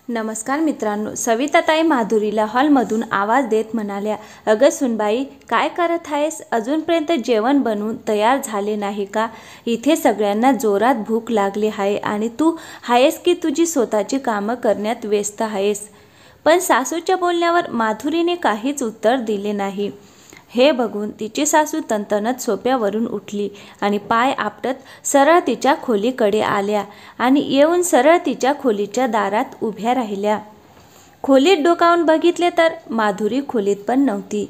नमस्कार मित्रांनो, सविताताई माधुरीला हॉलमधून आवाज देत म्हणाल्या, अगं सुनबाई, काय करत आहेस? अजूनपर्यंत जेवण बनवून तयार झाले नाही का? इथे सगळ्यांना जोरात भूक लागली आहे आणि तू आहेस की तुझी स्वतःची कामं करण्यात व्यस्त आहेस? पण सासूच्या बोलण्यावर माधुरीने काहीच उत्तर दिले नाही. हे बघून तिची सासू तणतणत सोफ्यावरून उठली आणि पाय आपटत सरळ तिच्या खोलीकडे आल्या आणि येऊन सरळ तिच्या खोलीच्या दारात उभ्या राहिल्या. खोलीत डोकावून बघितले तर माधुरी खोलीत पण नव्हती.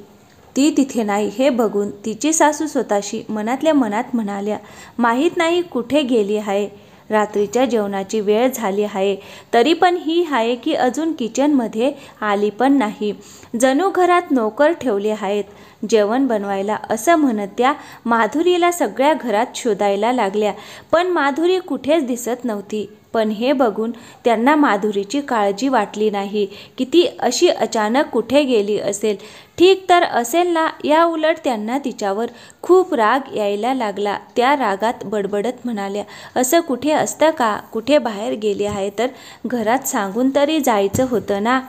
ती तिथे नाही हे बघून तिची सासू स्वतःशी मनातल्या मनात म्हणाल्या, माहीत नाही कुठे गेली आहे. रात्रीच्या जेवणाची वेळ झाली आहे, तरी पण ही आहे की अजून किचनमध्ये आली पण नाही. जणू घरात नोकर ठेवले आहेत जेवण बनवायला, असं म्हणत त्या माधुरीला सगळ्या घरात शोधायला लागल्या, पण माधुरी कुठेच दिसत नव्हती. पण हे बघून त्यांना माधुरीची काळजी वाटली नाही की ती अशी अचानक कुठे गेली असेल. ठीक तर असेल ना, या उलट त्यांना तिच्यावर खूप राग यायला लागला. त्या रागात बडबडत म्हणाल्या, असं कुठे असतं का? कुठे बाहेर गेली आहे तर घरात सांगून तरी जायचं होतं ना,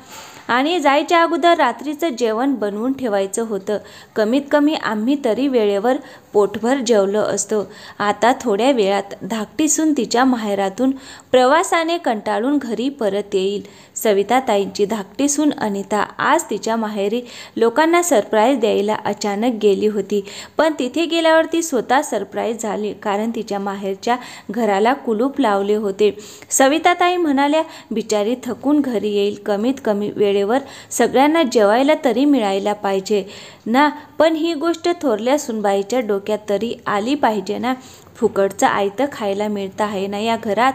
आणि जायच्या अगोदर रात्रीचं जेवण बनवून ठेवायचं होतं. कमीत कमी आम्ही तरी वेळेवर पोटभर जेवलो असतो. आता थोड्या वेळात धाकटी सून तिच्या माहेरातून प्रवासाने कंटाळून घरी परत येईल. सविताताईंची धाकटी सून अनिता आज तिच्या माहेरी लोकांना सरप्राईज द्यायला अचानक गेली होती. पण तिथे गेल्यावर ती स्वतः सरप्राईज झाली, कारण तिच्या माहेरच्या घराला कुलूप लावले होते. सविताताई म्हणाल्या, बिचारी थकून घरी येईल, कमीत कमी वेळेवर सगळ्यांना जेवायला तरी मिळायला पाहिजे ना. पण ही गोष्ट थोरल्या सुनबाईच्या डोक्यात तरी आली पाहिजे ना. फुकटचं आयतं खायला मिळतं आहे ना या घरात,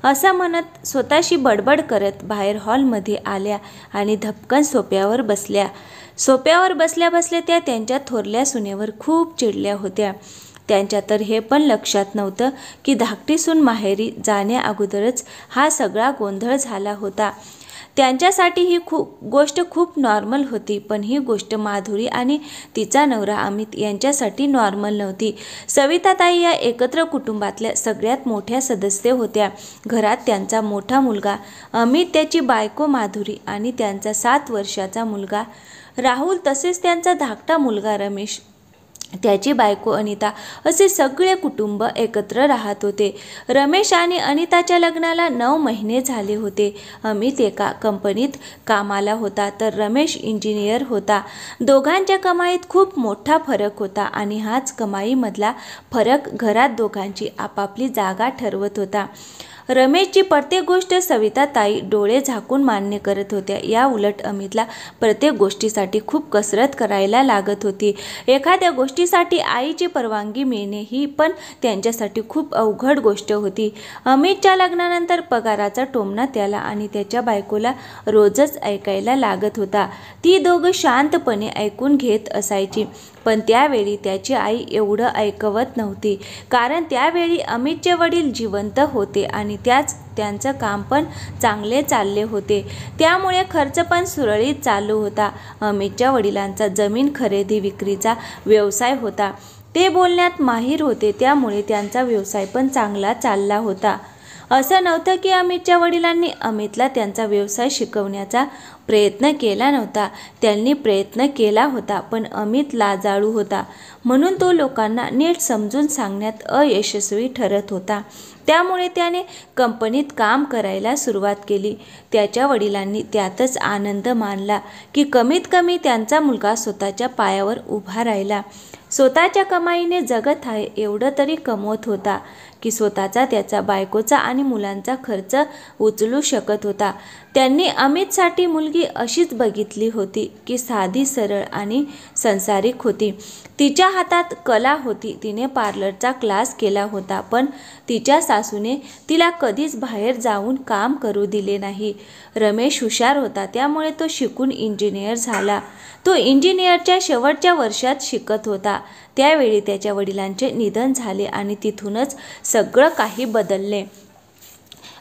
असं म्हणत स्वतःशी बडबड करत बाहेर हॉलमध्ये आल्या आणि धपकन सोफ्यावर बसल्या. सोफ्यावर बसल्या बसल्या त्या त्यांच्या थोरल्या सुनेवर खूप चिडल्या होत्या. त्यांच्या तर हे पण लक्षात नव्हतं की धाकटी सून माहेरी जाण्या अगोदरच हा सगळा गोंधळ झाला होता. त्यांच्यासाठी ही गोष्ट खूप नॉर्मल होती, पण ही गोष्ट माधुरी आणि तिचा नवरा अमित यांच्यासाठी नॉर्मल नव्हती. सविताताई या एकत्र कुटुंबातल्या सगळ्यात मोठ्या सदस्य होत्या. घरात त्यांचा मोठा मुलगा अमित, त्याची बायको माधुरी आणि त्यांचा 7 वर्षाचा मुलगा राहुल, तसेच त्यांचा धाकटा मुलगा रमेश, त्याची बायको अनिता, असे सगळे कुटुंब एकत्र राहत होते. रमेश आणि अनिताच्या लग्नाला 9 महिने झाले होते. अमित एका कंपनीत कामाला होता तर रमेश इंजिनियर होता. दोघांच्या कमाईत खूप मोठा फरक होता आणि हाच कमाईमधला फरक घरात दोघांची आपापली जागा ठरवत होता. रमेशची प्रत्येक गोष्ट सविताताई डोळे झाकून मान्य करत होत्या. या उलट अमितला प्रत्येक गोष्टीसाठी खूप कसरत करायला लागत होती. एखाद्या गोष्टीसाठी आईची परवानगी मिळणे ही पण त्यांच्यासाठी खूप अवघड गोष्ट होती. अमितच्या लग्नानंतर पगाराचा टोमणा त्याला आणि त्याच्या बायकोला रोजच ऐकायला लागत होता. ती दोघं शांतपणे ऐकून घेत असायची, पण त्यावेळी त्याची आई एवढं ऐकवत नव्हती, कारण त्यावेळी अमितचे वडील जिवंत होते आणि त्यांचं काम पण चांगले चालले होते. त्यामुळे खर्च पण सुरळीत चालू होता. अमितच्या वडिलांचा जमीन खरेदी विक्रीचा व्यवसाय होता. ते बोलण्यात माहीर होते, त्यामुळे त्यांचा व्यवसाय पण चांगला चालला होता. असं नव्हतं की अमितच्या वडिलांनी अमितला त्यांचा व्यवसाय शिकवण्याचा प्रयत्न केला नव्हता. त्यांनी प्रयत्न केला होता, पण अमित लाजाळू होता, म्हणून तो लोकांना नीट समजून सांगण्यात अयशस्वी ठरत होता. त्यामुळे त्याने कंपनीत काम करायला सुरुवात केली. त्याच्या वडिलांनी त्यातच आनंद मानला की कमीत कमी त्यांचा मुलगा स्वतःच्या पायावर उभा राहिला. स्वतःच्या कमाईने जगत आहे एवढं तरी कमवत होता की स्वतःचा, त्याचा, बायकोचा आणि मुलांचा खर्च उचलू शकत होता. त्यांनी अमितसाठी मुलगी अशीच बघितली होती की साधी, सरळ आणि संसारिक होती. तिच्या हातात कला होती. तिने पार्लरचा क्लास केला होता, पण तिच्या सासूने तिला कधीच बाहेर जाऊन काम करू दिले नाही. रमेश हुशार होता, त्यामुळे तो शिकून इंजिनियर झाला. तो इंजिनियरच्या शेवटच्या वर्षात शिकत होता. त्यावेळी त्याच्या वडिलांचे निधन झाले आणि तिथूनच सगळं काही बदलले.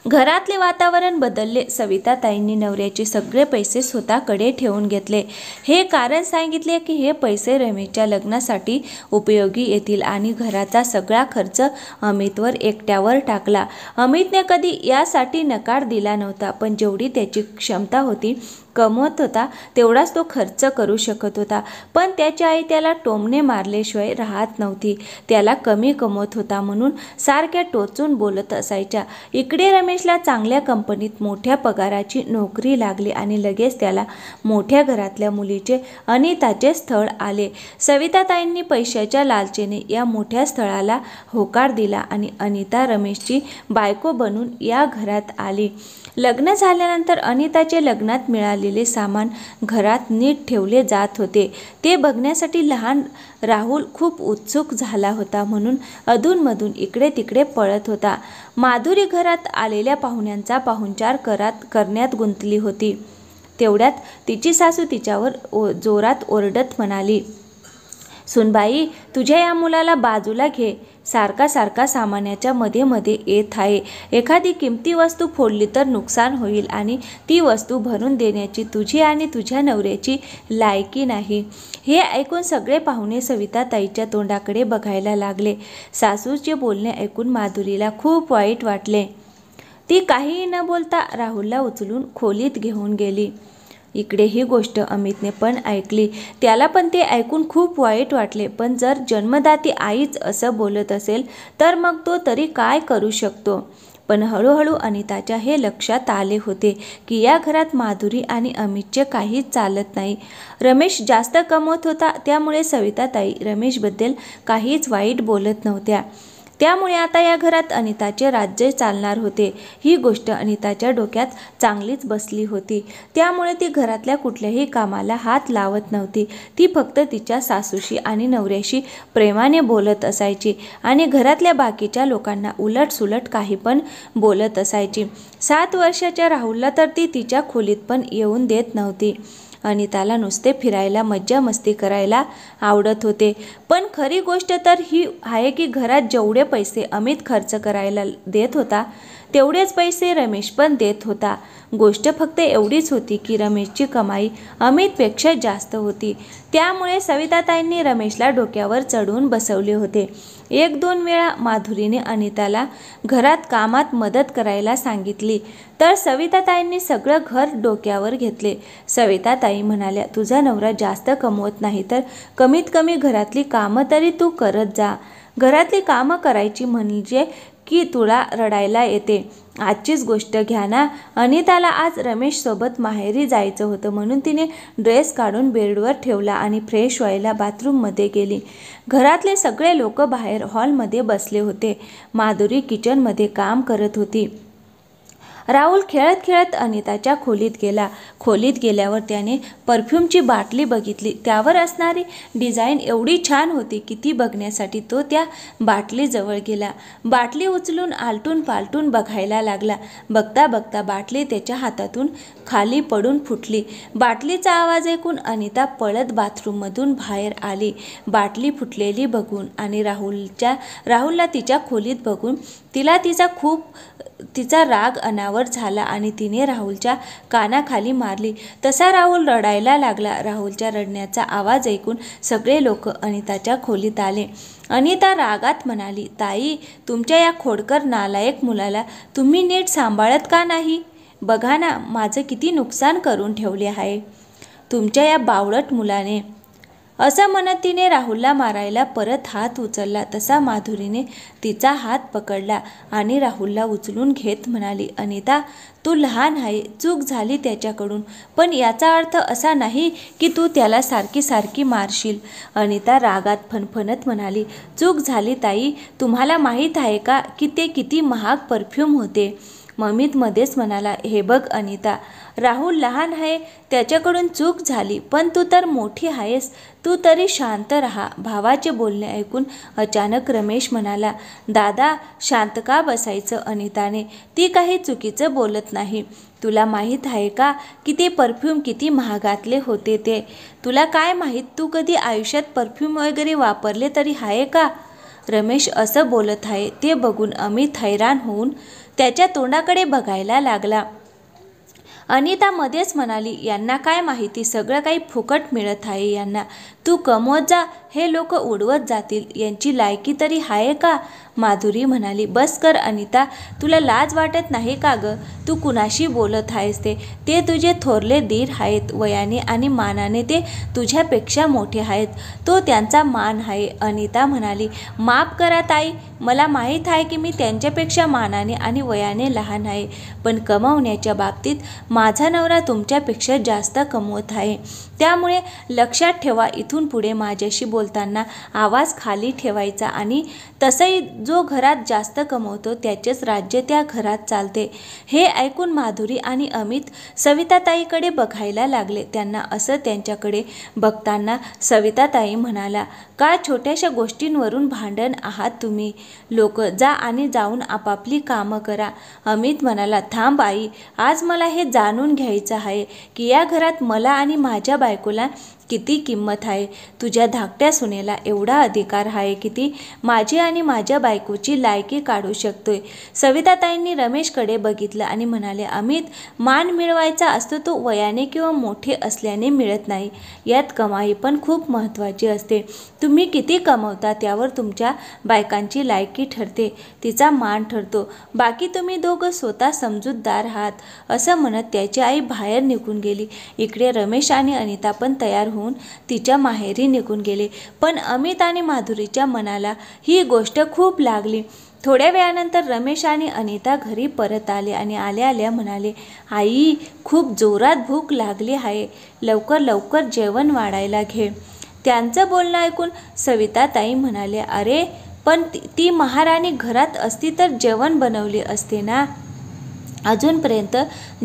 घरातले वातावरण बदलले. सविताताईंनी नवऱ्याचे सगळे पैसे स्वतःकडे ठेवून घेतले. हे कारण सांगितले की हे पैसे रमेशच्या लग्नासाठी उपयोगी येतील आणि घराचा सगळा खर्च अमितवर एकट्यावर टाकला. अमितने कधी यासाठी नकार दिला नव्हता, पण जेवढी त्याची क्षमता होती, कमवत होता तेवढाच तो खर्च करू शकत होता. पण त्याची आई त्याला टोमणे मारल्याशिवाय राहत नव्हती. त्याला कमी कमवत होता म्हणून सारख्या टोचून बोलत असायच्या. इकडे रमेशला चांगल्या कंपनीत मोठ्या पगाराची नोकरी लागली आणि लगेच त्याला मोठ्या घरातल्या मुलीचे अनिताचे स्थळ आले. सविताताईंनी पैशाच्या लालचेने या मोठ्या स्थळाला होकार दिला आणि अनिता रमेशची बायको बनून या घरात आली. लग्न झाल्यानंतर अनिताचे लग्नात मिळालेले सामान घरात नीट ठेवले जात होते. ते बघण्यासाठी लहान राहुल खूप उत्सुक झाला होता म्हणून अधूनमधून इकडे तिकडे पळत होता. माधुरी घरात आलेल्या पाहुण्यांचा पाहुणचार करण्यात गुंतली होती. तेवढ्यात तिची सासू तिच्यावर जोरात ओरडत म्हणाली, सुनबाई, तुझ्या या मुलाला बाजूला घे. सारखा सामानाच्या मध्ये मध्ये येत आहे. एखादी किमती वस्तू फोडली तर नुकसान होईल आणि ती वस्तू भरून देण्याची तुझी आणि तुझ्या नवऱ्याची लायकी नाही. हे ऐकून सगळे पाहुणे सविताताईच्या तोंडाकडे बघायला लागले. सासूचे बोलणे ऐकून माधुरीला खूप वाईट वाटले. ती काहीही न बोलता राहुलला उचलून खोलीत घेऊन गेली. इकडे ही गोष्ट अमितने पण ऐकली. त्याला पण ते ऐकून खूप वाईट वाटले. पण जर जन्मदाती आईच असं बोलत असेल तर मग तो तरी काय करू शकतो. पण हळूहळू अनिताच्या हे लक्षात आले होते की या घरात माधुरी आणि अमितचे काहीच चालत नाही. रमेश जास्त कमवत होता, त्यामुळे सविताताई रमेशबद्दल काहीच वाईट बोलत नव्हत्या. त्यामुळे आता या घरात अनिताचे राज्य चालणार होते. ही गोष्ट अनिताच्या डोक्यात चांगलीच बसली होती. त्यामुळे ती घरातल्या कुठल्याही कामाला हात लावत नव्हती. ती फक्त तिच्या सासूशी आणि नवऱ्याशी प्रेमाने बोलत असायची आणि घरातल्या बाकीच्या लोकांना उलटसुलट काही पण बोलत असायची. 7 वर्षाच्या राहुलला तर ती तिच्या खोलीत पण येऊन देत नव्हती. अनिताला नुसते फिरायला, मज्जा मस्ती करायला आवडत होते. पण खरी गोष्ट तर ही आहे की घरात जेवढे पैसे अमित खर्च करायला देत होता तेवढेच पैसे रमेश पण देत होता. गोष्ट फक्त एवढीच होती की रमेशची कमाई अमितपेक्षा जास्त होती. त्यामुळे सविताताईंनी रमेशला डोक्यावर चढवून बसवले होते. 1-2 वेळा माधुरीने अनिताला घरात कामात मदत करायला सांगितली तर सविताताईंनी सगळं घर डोक्यावर घेतले. सविताताई म्हणाल्या, तुझा नवरा जास्त कमवत नाही तर कमीत कमी घरातली कामं तरी तू करत जा. घरातली कामं करायची म्हणजे की तुला रडायला येते. आजचीच गोष्ट घ्या ना, अनिताला आज रमेशसोबत माहेरी जायचं होतं म्हणून तिने ड्रेस काढून बेडवर ठेवला आणि फ्रेश व्हायला बाथरूममध्ये गेली. घरातले सगळे लोक बाहेर हॉलमध्ये बसले होते. माधुरी किचनमध्ये काम करत होती. राहुल खेळत खेळत अनिताच्या खोलीत गेला. खोलीत गेल्यावर त्याने परफ्यूमची बाटली बघितली. त्यावर असणारी डिझाईन एवढी छान होती की ती बघण्यासाठी तो त्या बाटलीजवळ गेला. बाटली उचलून आलटून पालटून बघायला लागला. बघता बघता बाटली त्याच्या हातातून खाली पडून फुटली. बाटलीचा आवाज ऐकून अनिता पळत बाथरूममधून बाहेर आली. बाटली फुटलेली बघून आणि राहुलला तिच्या खोलीत बघून तिचा राग अनावर झाला आणि तिने राहुलच्या कानाखाली मारली. तसा राहुल रडायला लागला. राहुलच्या रडण्याचा आवाज ऐकून सगळे लोक अनिताच्या खोलीत आले. अनिता रागात म्हणाली, ताई, तुमच्या या खोडकर नालायक मुलाला तुम्ही नीट सांभाळत का नाही? बघा ना, माझं किती नुकसान करून ठेवले आहे तुमच्या या बावळट मुलाने. असं म्हणत तिने राहुलला मारायला परत हात उचलला. तसा माधुरीने तिचा हात पकडला आणि राहुलला उचलून घेत म्हणाली, अनिता, तू लहान आहे, चूक झाली त्याच्याकडून, पण याचा अर्थ असा नाही की तू त्याला सारखी सारखी मारशील. अनिता रागात फणफणत म्हणाली, चूक झाली ताई. तुम्हाला माहीत आहे का की ते किती महाग परफ्यूम होते? अमित मध्येच म्हणाला, हे बघ अनिता, राहुल लहान आहे, त्याच्याकडून चूक झाली, पण तू तर मोठी आहेस, तू तरी शांत राहा. भावाचे बोलणे ऐकून अचानक रमेश म्हणाला, दादा, शांत का बसायचं? अनिताने, ती काही चुकीचं बोलत नाही. तुला माहीत आहे का की ते परफ्यूम किती महागातले होते ते? तुला काय माहीत, तू कधी आयुष्यात परफ्यूम वगैरे वापरले तरी आहे का? रमेश असं बोलत आहे ते बघून अमित हैराण होऊन त्याच्या तोंडाकडे बघायला लागला. अनिता मध्येच म्हणाली, यांना काय माहिती, सगळं काही फुकट मिळत आहे यांना. तू कमवत जा, हे लोक उडवत जातील. यांची लायकी तरी आहे का? माधुरी म्हणाली, बस कर अनिता, तुला लाज वाटत नाही का ग? तू कुणाशी बोलत आहेस? ते तुझे थोरले दीर आहेत. वयाने आणि मानाने ते तुझ्यापेक्षा मोठे आहेत. तो त्यांचा मान आहे. अनिता म्हणाली, माफ करा ताई, मला माहीत आहे की मी त्यांच्यापेक्षा मानाने आणि वयाने लहान आहे, पण कमवण्याच्या बाबतीत माझा नवरा तुमच्यापेक्षा जास्त कमवत आहे. त्यामुळे लक्षात ठेवा, इथून पुढे माझ्याशी बोलताना आवाज खाली ठेवायचा. आणि तसंही जो घरात जास्त कमवतो त्याचेच राज्य त्या घरात चालते. हे ऐकून माधुरी आणि अमित सविताताईकडे बघायला लागले. त्यांना असं त्यांच्याकडे बघताना सविताताई म्हणाला, का छोट्याशा गोष्टींवरून भांडण आहात तुम्ही लोक? जा आणि जाऊन आपापली कामं करा. अमित म्हणाला, थांब आई, आज मला हे जाणून घ्यायचं आहे की या घरात मला आणि माझ्या बायकोला किती किंमत आहे. तुझ्या धाकट्या सुनेला एवढा अधिकार आहे की ती माझी आणि माझ्या बायकोची लायकी काढू शकतोय. सविताताईंनी रमेशकडे बघितलं आणि म्हणाले, अमित, मान मिळवायचा असतो तो वयाने किंवा मोठे असल्याने मिळत नाही. यात कमाई पण खूप महत्त्वाची असते. तुम्ही किती कमवता त्यावर तुमच्या बायकांची लायकी ठरते, तिचा मान ठरतो. बाकी तुम्ही दोघं स्वतः समजूतदार आहात. असं म्हणत त्याची आई बाहेर निघून गेली. इकडे रमेश आणि अनिता पण तयार होऊन तिच्या माहेरी निघून गेले. पण अमित आणि माधुरीच्या मनाला ही गोष्ट खूप लागली. थोड्या वेळानंतर रमेश आणि अनिता घरी परत आले आणि आल्या आल्या म्हणाले, आई, खूप जोरात भूक लागली आहे, लवकर लवकर जेवण वाढायला घे. त्यांचं बोलणं ऐकून सविताताई म्हणाले, अरे पण ती महाराणी घरात असती तर जेवण बनवले असते ना. अजूनपर्यंत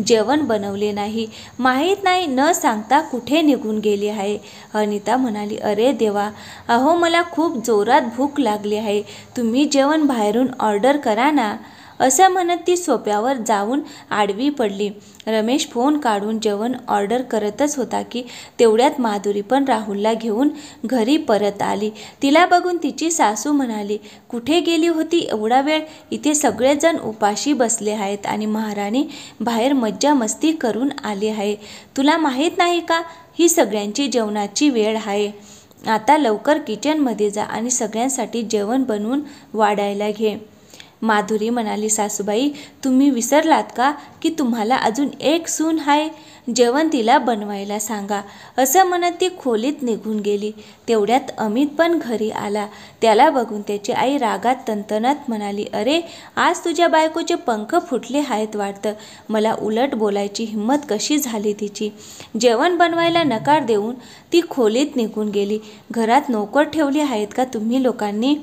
जेवण बनवले नाही, माहीत नाही न सांगता कुठे निघून गेली आहे. अनिता म्हणाली, अरे देवा, अहो मला खूप जोरात भूक लागली आहे, तुम्ही जेवण बाहेरून ऑर्डर करा ना. असं म्हणत ती सोफ्यावर जाऊन आडवी पडली. रमेश फोन काढून जेवण ऑर्डर करतच होता की तेवढ्यात माधुरी पण राहुलला घेऊन घरी परत आली. तिला बघून तिची सासू म्हणाली, कुठे गेली होती एवढा वेळ? इथे सगळेजण उपाशी बसले आहेत आणि महाराणी बाहेर मज्जा मस्ती करून आली आहे. तुला माहीत नाही का, ही सगळ्यांची जेवणाची वेळ आहे. आता लवकर किचनमध्ये जा आणि सगळ्यांसाठी जेवण बनवून वाढायला घे. माधुरी म्हणाली, सासूबाई, तुम्ही विसरलात का की तुम्हाला अजून एक सून आहे? जेवण तिला बनवायला सांगा. असं म्हणत ती खोलीत निघून गेली. तेवढ्यात अमित पण घरी आला. त्याला बघून त्याची आई रागात तणतणत म्हणाली, अरे आज तुझ्या बायकोचे पंख फुटले आहेत वाटतं. मला उलट बोलायची हिंमत कशी झाली तिची. जेवण बनवायला नकार देऊन ती खोलीत निघून गेली. घरात नोकर ठेवले आहेत का तुम्ही लोकांनी?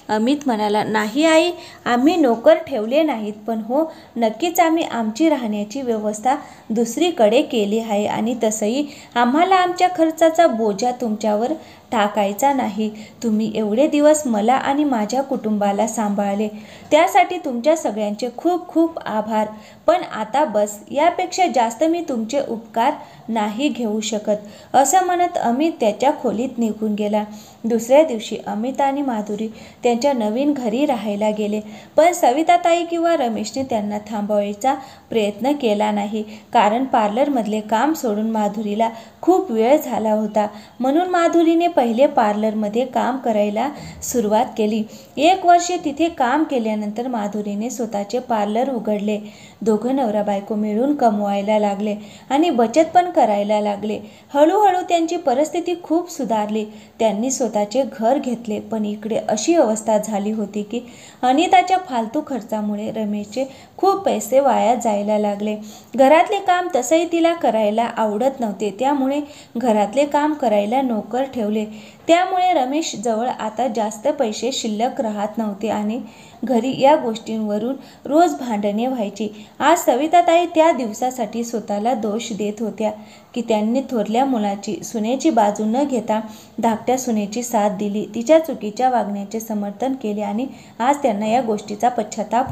अमित म्हणाला, नाही आई, आम्ही नोकर ठेवले नाहीत, पण हो नक्कीच आम्ही आमची राहण्याची व्यवस्था दुसरीकडे केली आहे आणि तसंही आम्हाला आमच्या खर्चाचा बोजा तुमच्यावर टाकायचा नाही. तुम्ही एवढे दिवस मला आणि माझ्या कुटुंबाला सांभाळले त्यासाठी तुमच्या सगळ्यांचे खूप खूप आभार. पण आता बस, यापेक्षा जास्त मी तुमचे उपकार नाही घेऊ शकत. असं म्हणत अमित त्याच्या खोलीत निघून गेला. दुसऱ्या दिवशी अमित आणि माधुरी त्यांच्या नवीन घरी राहायला गेले. पण सविताताई किंवा रमेशने त्यांना थांबवायचा प्रयत्न केला नाही, कारण पार्लरमधले काम सोडून माधुरीला खूप वेळ झाला होता. म्हणून माधुरीने पहिले पार्लरमध्ये काम करायला सुरुवात केली. 1 वर्ष तिथे काम केल्यानंतर माधुरीने स्वतःचे पार्लर उघडले. दोघं नवरा बायको मिळून कमवायला लागले आणि बचत पण करायला लागले. हळूहळू त्यांची परिस्थिती खूप सुधारली. त्यांनी स्वतःचे घर घेतले. पण इकडे अशी अवस्था झाली होती की अनिताच्या फालतू खर्चामुळे रमेशचे खूप पैसे वाया जायला लागले. घरातले काम तसंही तिला करायला आवडत नव्हते, त्यामुळे घरातले काम करायला नोकर ठेवले. त्यामुळे रमेश जवळ आता जास्त पैसे शिल्लक राहत नव्हते आणि घरी या गोष्टींवरून रोज भांडणे व्हायची. आज सविताताई त्या दिवसासाठी स्वतःला दोष देत होत्या की त्यांनी थोरल्या मुलाची सुनेची बाजू न घेता धाकट्या सुनेची साथ दिली, तिच्या चुकीच्या वागण्याचे समर्थन केले आणि आज त्यांना या गोष्टीचा पश्चाताप